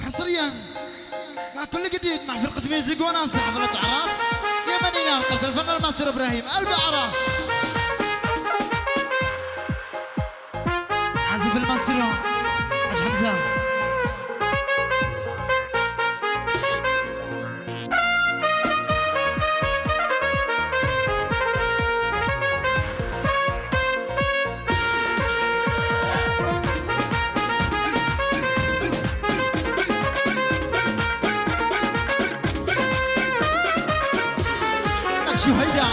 حصريا مع كل جديد مع فرقة ميوزك وناس حفلة عراس يمنية وقت الفنان الماستر ابراهيم البعرة عازف الماستر حاج حمزة شو هيدا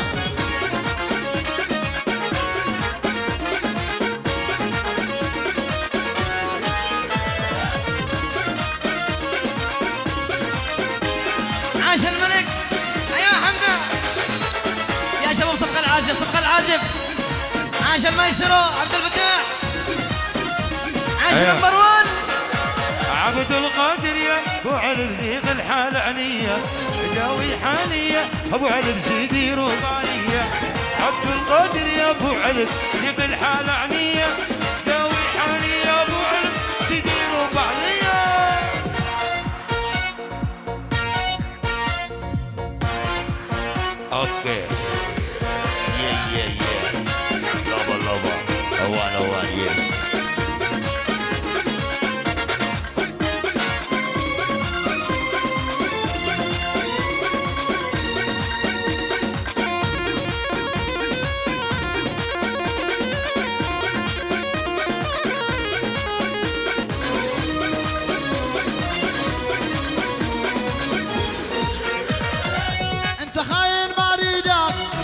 عاش الملك. ايوه حمزه يا شباب صفقه العازف صفقه العازف. عاش المايسترو عبد الفتاح. عاش نمبر 1 عبد القادر يا ابو علي بزيد الحال عنيه داوي حاليه ابو علي بزيدي ربانيه. عبد القادر يا ابو علي بزيد الحال عنيه داوي حاليه ابو علي بزيدي ربانيه. اوكي يا لابا لابا اوان يس.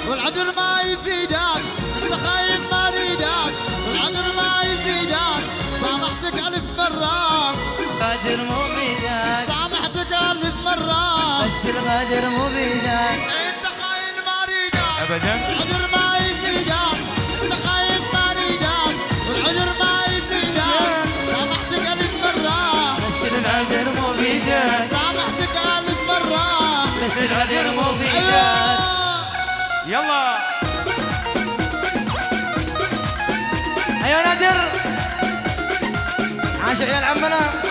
والعدل ما يفيدك. انت خاين ما اريدك والعدل ما يفيدك. سامحتك 1000 مرة الغدر مو بيدك. سامحتك 1000 مرة بس الغدر مو بيدك. انت خاين ما اريدك ابدا والعدل ما يفيدك. انت خاين ما اريدك والعدل ما يفيدك. سامحتك 1000 مرة بس الغدر مو بيدك. سامحتك 1000 مرة بس الغدر مو بيدك. يلا ايوه نادر. عاش عيال عمنا.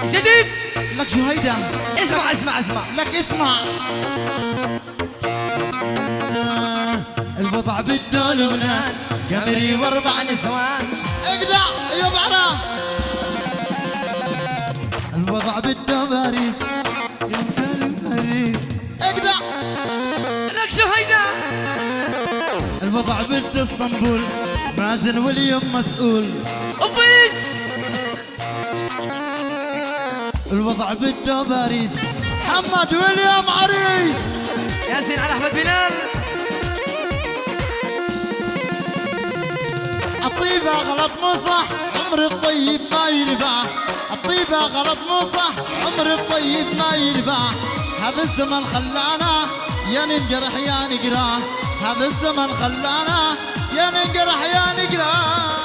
جديد لك شو هيدا. اسمع اسمع اسمع لك اسمع. الوضع بده لونان قمري واربع نسوان. اقلع يا بعرة. الوضع بده باريس يوم كان باريس. اقلع لك شو هيدا. الوضع بده اسطنبول مازن واليوم مسؤول. وبيس الوضع بده باريس محمد واليوم عريس. ياسين على احمد بلال. الطيبة غلط مو صح عمر الطيب ما يربح. الطيبة غلط مو صح عمر الطيب ما يربح. هذا الزمن خلانا يا ننجرح يا نقرا. هذا الزمن خلانا يا ننجرح يا نقرا.